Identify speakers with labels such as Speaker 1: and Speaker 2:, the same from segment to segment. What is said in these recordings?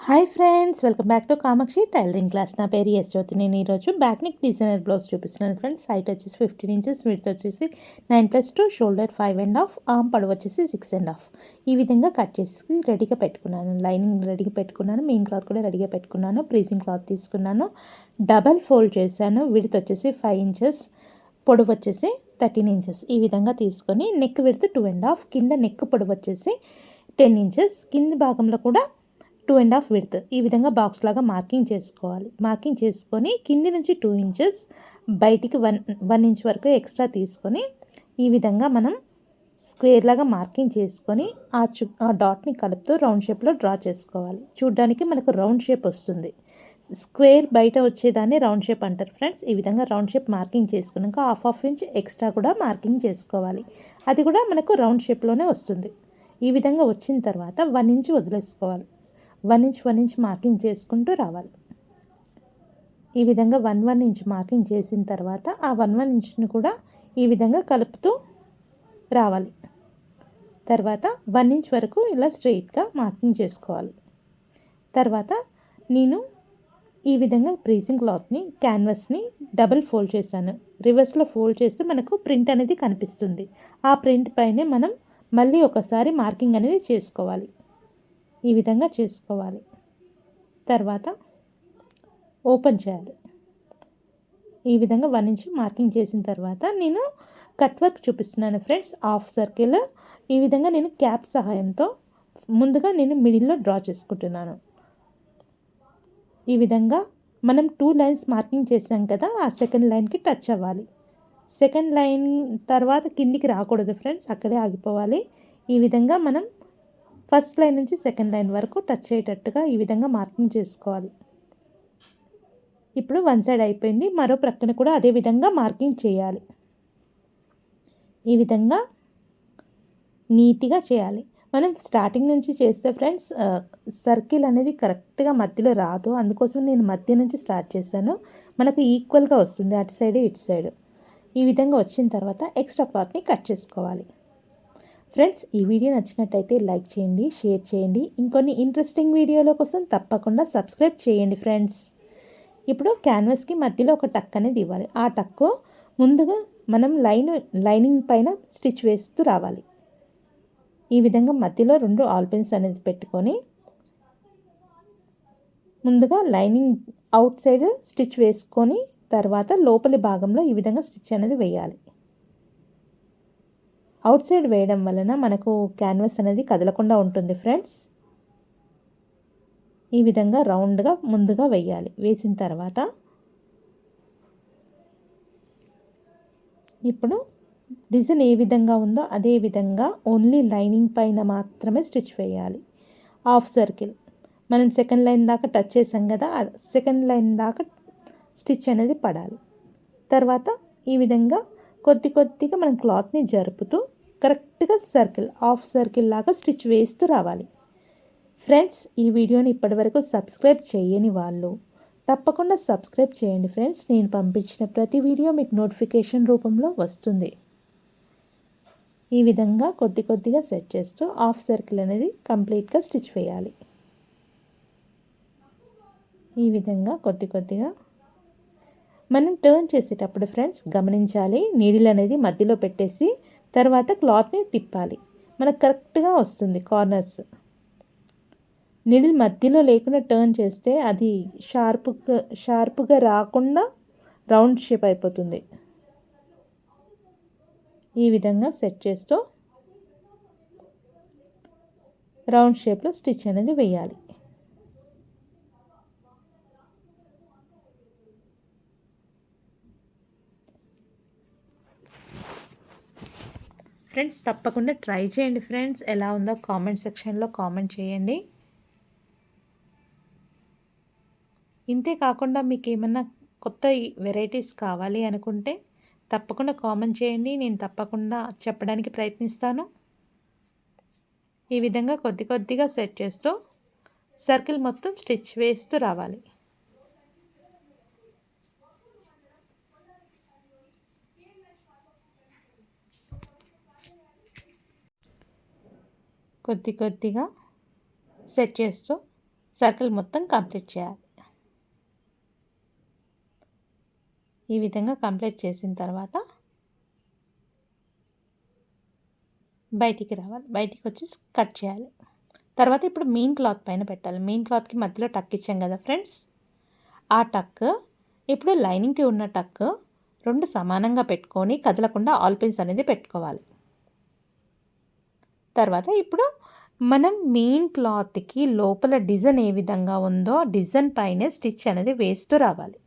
Speaker 1: Hi friends, welcome back to Kamakshi tailoring class. నా పేరు యశ్వతి. నేను ఈరోజు బ్యాక్ నెక్ డిజైనర్ బ్లౌజ్ చూపిస్తున్నాను ఫ్రెండ్స్. హైట్ వచ్చేసి 15 ఇంచెస్, విడ్త్ వచ్చేసి 9+2, షోల్డర్ 5.5, ఆర్మ్ పొడవు వచ్చేసి 6.5. ఈ విధంగా కట్ చేసి రెడీగా పెట్టుకున్నాను. లైనింగ్ రెడీగా పెట్టుకున్నాను, మెయిన్ క్లాత్ కూడా రెడీగా పెట్టుకున్నాను. ప్రీజింగ్ క్లాత్ తీసుకున్నాను, డబల్ ఫోల్డ్ చేశాను. విడ్త్ వచ్చేసి 5 ఇంచెస్, పొడవు వచ్చేసి 13 ఇంచెస్. ఈ విధంగా తీసుకొని నెక్ విడ్త్ 2.5, కింద నెక్ పొడవు వచ్చేసి 10 ఇంచెస్, కింది భాగంలో కూడా 2.5 విడ్త్. ఈ విధంగా బాక్స్ లాగా మార్కింగ్ చేసుకోవాలి. మార్కింగ్ చేసుకొని కింది నుంచి 2 ఇంచెస్, బయటికి 1 ఇంచ్ వరకు ఎక్స్ట్రా తీసుకొని ఈ విధంగా మనం స్క్వేర్ లాగా మార్కింగ్ చేసుకొని ఆ డాట్ని కలుపుతూ రౌండ్ షేప్లో డ్రా చేసుకోవాలి. చూడ్డానికి మనకు రౌండ్ షేప్ వస్తుంది. స్క్వేర్ బయట వచ్చేదాన్ని రౌండ్ షేప్ అంటారు ఫ్రెండ్స్. ఈ విధంగా రౌండ్ షేప్ మార్కింగ్ చేసుకున్నాక హాఫ్ ఇంచ్ ఎక్స్ట్రా కూడా మార్కింగ్ చేసుకోవాలి. అది కూడా మనకు రౌండ్ షేప్లోనే వస్తుంది. ఈ విధంగా వచ్చిన తర్వాత 1 ఇంచ్ వదిలేసుకోవాలి. 1 ఇంచ్ మార్కింగ్ చేసుకుంటూ రావాలి. ఈ విధంగా 1 ఇంచ్ మార్కింగ్ చేసిన తర్వాత ఆ 1 ఇంచ్ని కూడా ఈ విధంగా కలుపుతూ రావాలి. తర్వాత 1 ఇంచ్ వరకు ఇలా స్ట్రెయిట్గా మార్కింగ్ చేసుకోవాలి. తర్వాత నేను ఈ విధంగా ప్రీజింగ్ క్లాత్ని, క్యాన్వాస్ని డబుల్ ఫోల్డ్ చేశాను. రివర్స్లో ఫోల్డ్ చేస్తే మనకు ప్రింట్ అనేది కనిపిస్తుంది. ఆ ప్రింట్ పైనే మనం మళ్ళీ ఒకసారి మార్కింగ్ అనేది చేసుకోవాలి. ఈ విధంగా చేసుకోవాలి. తర్వాత ఓపెన్ చేయాలి. ఈ విధంగా 1 ఇంచ్ మార్కింగ్ చేసిన తర్వాత నేను కట్ వర్క్ చూపిస్తున్నాను ఫ్రెండ్స్. హాఫ్ సర్కిల్ ఈ విధంగా నేను క్యాప్ సహాయంతో ముందుగా నేను మిడిల్లో డ్రా చేసుకుంటున్నాను. ఈ విధంగా మనం 2 లైన్స్ మార్కింగ్ చేసాం కదా, ఆ సెకండ్ లైన్కి టచ్ అవ్వాలి. సెకండ్ లైన్ తర్వాత కిందికి రాకూడదు ఫ్రెండ్స్, అక్కడే ఆగిపోవాలి. ఈ విధంగా మనం ఫస్ట్ లైన్ నుంచి సెకండ్ లైన్ వరకు టచ్ అయ్యేటట్టుగా ఈ విధంగా మార్కింగ్ చేసుకోవాలి. ఇప్పుడు వన్ సైడ్ అయిపోయింది, మరో ప్రక్కన కూడా అదే విధంగా మార్కింగ్ చేయాలి. ఈ విధంగా నీట్గా చేయాలి. మనం స్టార్టింగ్ నుంచి చేస్తే ఫ్రెండ్స్ సర్కిల్ అనేది కరెక్ట్గా మధ్యలో రాదు. అందుకోసం నేను మధ్య నుంచి స్టార్ట్ చేశాను. మనకు ఈక్వల్గా వస్తుంది, అటు సైడ్ ఇటు సైడ్. ఈ విధంగా వచ్చిన తర్వాత ఎక్స్ట్రా క్లాత్ని కట్ చేసుకోవాలి. ఫ్రెండ్స్, ఈ వీడియో నచ్చినట్టయితే లైక్ చేయండి, షేర్ చేయండి. ఇంకొన్ని ఇంట్రెస్టింగ్ వీడియోల కోసం తప్పకుండా సబ్స్క్రైబ్ చేయండి ఫ్రెండ్స్. ఇప్పుడు క్యాన్వాస్కి మధ్యలో ఒక టక్ అనేది ఇవ్వాలి. ఆ టక్కు ముందుగా మనం లైనింగ్ పైన స్టిచ్ వేస్తూ రావాలి. ఈ విధంగా మధ్యలో 2 ఆల్పిన్స్ అనేది పెట్టుకొని ముందుగా లైనింగ్ అవుట్ సైడ్ స్టిచ్ వేసుకొని తర్వాత లోపలి భాగంలో ఈ విధంగా స్టిచ్ అనేది వేయాలి. అవుట్ సైడ్ వేయడం వలన మనకు క్యాన్వాస్ అనేది కదలకుండా ఉంటుంది ఫ్రెండ్స్. ఈ విధంగా రౌండ్గా ముందుగా వేయాలి. వేసిన తర్వాత ఇప్పుడు డిజైన్ ఏ విధంగా ఉందో అదే విధంగా ఓన్లీ లైనింగ్ పైన మాత్రమే స్టిచ్ వేయాలి. హాఫ్ సర్కిల్ మనం సెకండ్ లైన్ దాకా టచ్ చేసాం కదా, సెకండ్ లైన్ దాకా స్టిచ్ అనేది పడాలి. తర్వాత ఈ విధంగా కొద్దిగా మనం క్లాత్ని జరుపుతూ కరెక్ట్గా సర్కిల్, హాఫ్ సర్కిల్ లాగా స్టిచ్ వేస్తూ రావాలి. ఫ్రెండ్స్, ఈ వీడియోని ఇప్పటివరకు సబ్స్క్రైబ్ చేయని వాళ్ళు తప్పకుండా సబ్స్క్రైబ్ చేయండి ఫ్రెండ్స్. నేను పంపించిన ప్రతి వీడియో మీకు నోటిఫికేషన్ రూపంలో వస్తుంది. ఈ విధంగా కొద్దిగా సెట్ చేస్తూ హాఫ్ సర్కిల్ అనేది కంప్లీట్గా స్టిచ్ వేయాలి. ఈ విధంగా కొద్దిగా మనం టర్న్ చేసేటప్పుడు ఫ్రెండ్స్ గమనించాలి, నీడిల్ అనేది మధ్యలో పెట్టేసి తర్వాత క్లాత్ని తిప్పాలి. మనకు కరెక్ట్గా వస్తుంది కార్నర్స్. నీడిల్ మధ్యలో లేకుండా టర్న్ చేస్తే అది షార్ప్గా రాకుండా రౌండ్ షేప్ అయిపోతుంది. ఈ విధంగా సెట్ చేస్తూ రౌండ్ షేప్లో స్టిచ్ అనేది వేయాలి. ఫ్రెండ్స్, తప్పకుండా ట్రై చేయండి ఫ్రెండ్స్. ఎలా ఉందో కామెంట్ సెక్షన్లో కామెంట్ చేయండి. ఇంతే కాకుండా మీకు ఏమన్నా కొత్త వెరైటీస్ కావాలి అనుకుంటే తప్పకుండా కామెంట్ చేయండి. నేను తప్పకుండా చెప్పడానికి ప్రయత్నిస్తాను. ఈ విధంగా కొద్దిగా సెట్ చేస్తూ సర్కిల్ మొత్తం స్టిచ్ వేస్తూ రావాలి. కొద్దిగా సెట్ చేస్తూ సర్కిల్ మొత్తం కంప్లీట్ చేయాలి. ఈ విధంగా కంప్లీట్ చేసిన తర్వాత బయటికి రావాలి. బయటికి వచ్చి కట్ చేయాలి. తర్వాత ఇప్పుడు మెయిన్ క్లాత్ పైన పెట్టాలి. మెయిన్ క్లాత్కి మధ్యలో టక్ ఇచ్చాం కదా ఫ్రెండ్స్, ఆ టక్ ఇప్పుడు లైనింగ్కి ఉన్న టక్ రెండు సమానంగా పెట్టుకొని కదలకుండా ఆల్ పిన్స్ అనేది పెట్టుకోవాలి. తర్వాత ఇప్పుడు మనం మెయిన్ క్లాత్కి లోపల డిజైన్ ఏ విధంగా ఉందో డిజైన్ పైనే స్టిచ్ అనేది వేస్తూ రావాలి.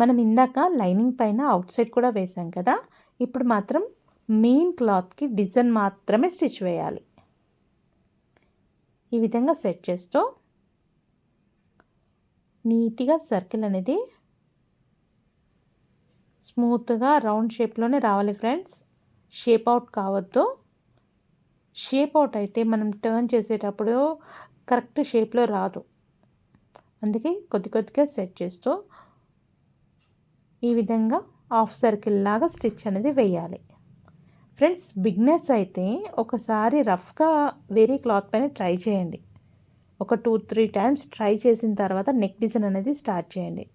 Speaker 1: మనం ఇందాక లైనింగ్ పైన అవుట్ సైడ్ కూడా వేసాం కదా, ఇప్పుడు మాత్రం మెయిన్ క్లాత్కి డిజైన్ మాత్రమే స్టిచ్ వేయాలి. ఈ విధంగా సెట్ చేస్తూ నీట్గా సర్కిల్ అనేది స్మూత్గా రౌండ్ షేప్లోనే రావాలి ఫ్రెండ్స్. షేప్ అవుట్ కావద్దు. షేప్ అవుట్ అయితే మనం టర్న్ చేసేటప్పుడు కరెక్ట్ షేప్లో రాదు. అందుకే కొద్ది కొద్దిగా సెట్ చేస్తూ ఈ విధంగా హాఫ్ సర్కిల్ లాగా స్టిచ్ అనేది వేయాలి. ఫ్రెండ్స్, బిగినర్స్ అయితే ఒకసారి రఫ్గా వేరే క్లాత్ పైన ట్రై చేయండి. ఒక 2-3 టైమ్స్ ట్రై చేసిన తర్వాత నెక్ డిజైన్ అనేది స్టార్ట్ చేయండి.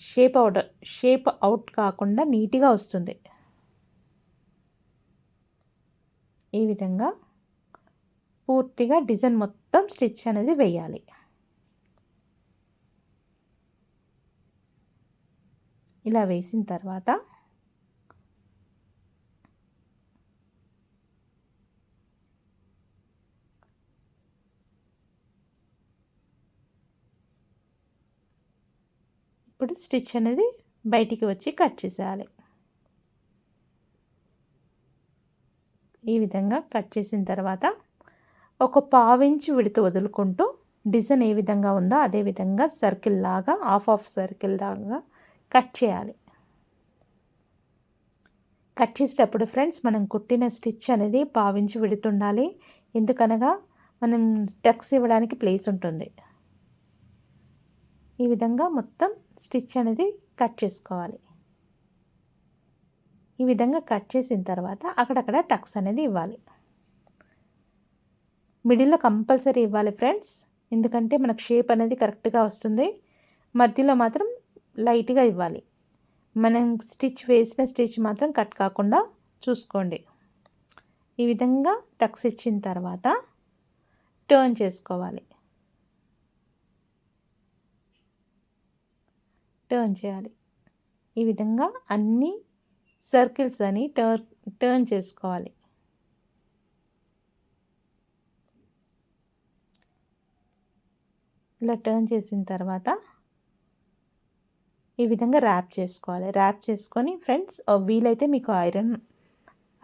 Speaker 1: షేప్ అవుట్ కాకుండా నీట్గా వస్తుంది. ఈ విధంగా పూర్తిగా డిజైన్ మొత్తం స్టిచ్ అనేది వేయాలి. ఇలా వేసిన తర్వాత ఇప్పుడు స్టిచ్ అనేది బయటికి వచ్చి కట్ చేసేయాలి. ఈ విధంగా కట్ చేసిన తర్వాత ఒక పావించి విడత వదులుకుంటూ డిజైన్ ఏ విధంగా ఉందో అదే విధంగా సర్కిల్ లాగా హాఫ్ సర్కిల్ లాగా కట్ చేయాలి. కట్ చేసేటప్పుడు ఫ్రెండ్స్ మనం కుట్టిన స్టిచ్ అనేది పావించి విడుతుండాలి. ఎందుకనగా మనం టక్స్ ఇవ్వడానికి ప్లేస్ ఉంటుంది. ఈ విధంగా మొత్తం స్టిచ్ అనేది కట్ చేసుకోవాలి. ఈ విధంగా కట్ చేసిన తర్వాత అక్కడక్కడ టక్స్ అనేది ఇవ్వాలి. మిడిల్లో కంపల్సరీ ఇవ్వాలి ఫ్రెండ్స్, ఎందుకంటే మనకు షేప్ అనేది కరెక్ట్గా వస్తుంది. మధ్యలో మాత్రం లైట్గా ఇవ్వాలి. మనం స్టిచ్ వేసిన స్టిచ్ మాత్రం కట్ కాకుండా చూసుకోండి. ఈ విధంగా టక్స్ ఇచ్చిన తర్వాత టర్న్ చేసుకోవాలి. టర్న్ చేయాలి. ఈ విధంగా అన్ని సర్కిల్స్ అని టర్న్ చేసుకోవాలి. ఇలా టర్న్ చేసిన తర్వాత ఈ విధంగా ర్యాప్ చేసుకోవాలి. ర్యాప్ చేసుకొని ఫ్రెండ్స్, వీలైతే మీకు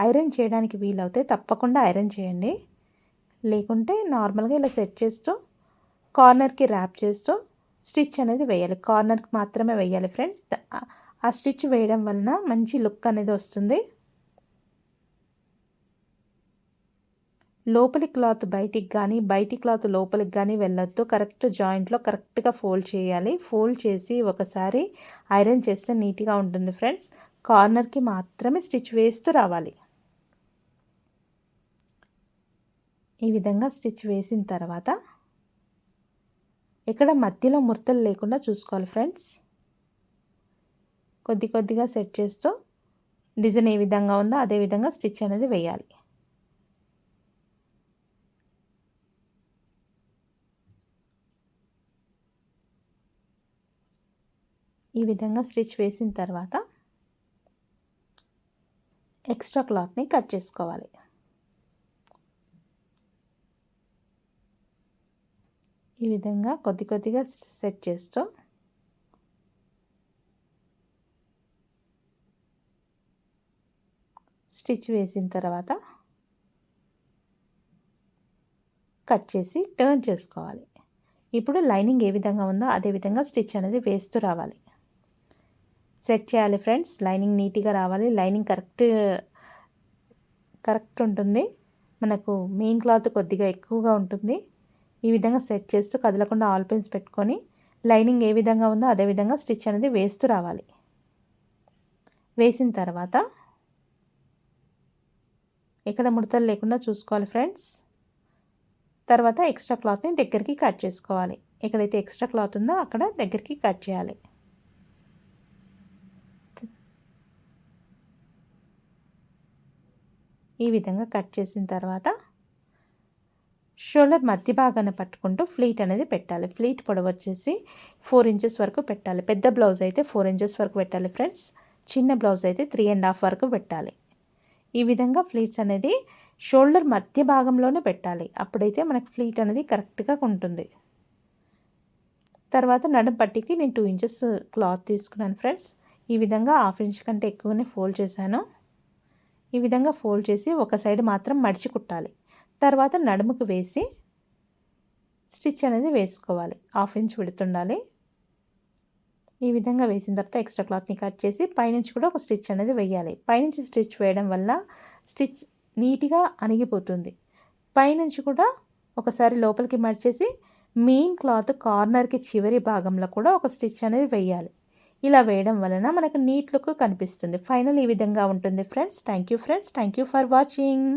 Speaker 1: ఐరన్ చేయడానికి వీలవుతే తప్పకుండా ఐరన్ చేయండి. లేకుంటే నార్మల్గా ఇలా సెట్ చేస్తూ కార్నర్కి ర్యాప్ చేస్తూ స్టిచ్ అనేది వేయాలి. కార్నర్కి మాత్రమే వేయాలి ఫ్రెండ్స్. ఆ స్టిచ్ వేయడం వలన మంచి లుక్ అనేది వస్తుంది. లోపలి క్లాత్ బయటికి కానీ బయటి క్లాత్ లోపలికి కానీ వెళ్ళొద్దు. కరెక్ట్ జాయింట్లో కరెక్ట్గా ఫోల్డ్ చేయాలి. ఫోల్డ్ చేసి ఒకసారి ఐరన్ చేస్తే నీట్గా ఉంటుంది ఫ్రెండ్స్. కార్నర్కి మాత్రమే స్టిచ్ వేస్తూ రావాలి. ఈ విధంగా స్టిచ్ వేసిన తర్వాత ఇక్కడ మధ్యలో ముడతలు లేకుండా చూసుకోవాలి ఫ్రెండ్స్. కొద్ది కొద్దిగా సెట్ చేస్తూ డిజైన్ ఏ విధంగా ఉందో అదే విధంగా స్టిచ్ అనేది వేయాలి. ఈ విధంగా స్టిచ్ వేసిన తర్వాత ఎక్స్ట్రా క్లాత్ని కట్ చేసుకోవాలి. ఈ విధంగా కొద్ది కొద్దిగా సెట్ చేస్తూ స్టిచ్ వేసిన తర్వాత కట్ చేసి టర్న్ చేసుకోవాలి. ఇప్పుడు లైనింగ్ ఏ విధంగా ఉందో అదే విధంగా స్టిచ్ అనేది వేస్తూ రావాలి. సెట్ చేయాలి ఫ్రెండ్స్. లైనింగ్ నీట్గా రావాలి. లైనింగ్ కరెక్ట్ ఉంటుంది. మనకు మెయిన్ క్లాత్ కొద్దిగా ఎక్కువగా ఉంటుంది. ఈ విధంగా సెట్ చేస్తూ కదలకుండా ఆల్ పిన్స్ పెట్టుకొని లైనింగ్ ఏ విధంగా ఉందో అదే విధంగా స్టిచ్ అనేది వేస్తూ రావాలి. వేసిన తర్వాత ఎక్కడ ముడతలు లేకుండా చూసుకోవాలి ఫ్రెండ్స్. తర్వాత ఎక్స్ట్రా క్లాత్ని దగ్గరికి కట్ చేసుకోవాలి. ఎక్కడైతే ఎక్స్ట్రా క్లాత్ ఉందో అక్కడ దగ్గరికి కట్ చేయాలి. ఈ విధంగా కట్ చేసిన తర్వాత షోల్డర్ మధ్య భాగాన పట్టుకుంటూ ఫ్లీట్ అనేది పెట్టాలి. ఫ్లీట్ పొడవు వచ్చేసి 4 ఇంచెస్ వరకు పెట్టాలి. పెద్ద బ్లౌజ్ అయితే 4 ఇంచెస్ వరకు పెట్టాలి ఫ్రెండ్స్. చిన్న బ్లౌజ్ అయితే 3.5 వరకు పెట్టాలి. ఈ విధంగా ఫ్లీట్స్ అనేది షోల్డర్ మధ్య భాగంలోనే పెట్టాలి. అప్పుడైతే మనకు ఫ్లీట్ అనేది కరెక్ట్గా ఉంటుంది. తర్వాత నడుం పట్టికి నేను 2 ఇంచెస్ క్లాత్ తీసుకున్నాను ఫ్రెండ్స్. ఈ విధంగా 1/2 ఇంచ్ కంటే ఎక్కువనే ఫోల్డ్ చేశాను. ఈ విధంగా ఫోల్డ్ చేసి ఒక సైడ్ మాత్రం మడిచి కుట్టాలి. తర్వాత నడుముకు వేసి స్టిచ్ అనేది వేసుకోవాలి. 1/2 ఇంచ్ విడుతుండాలి. ఈ విధంగా వేసిన తర్వాత ఎక్స్ట్రా క్లాత్ని కట్ చేసి పైనుంచి కూడా ఒక స్టిచ్ అనేది వేయాలి. పైనుంచి స్టిచ్ వేయడం వల్ల స్టిచ్ నీట్గా అణిగిపోతుంది. పైనుంచి కూడా ఒకసారి లోపలికి మడిచేసి మెయిన్ క్లాత్ కార్నర్కి చివరి భాగంలో కూడా ఒక స్టిచ్ అనేది వేయాలి. ఇలా వేయడం వలన మనకు నీట్ లుక్ కనిపిస్తుంది. ఫైనల్ ఈ విధంగా ఉంటుంది friends. Thank you friends. Thank you for watching.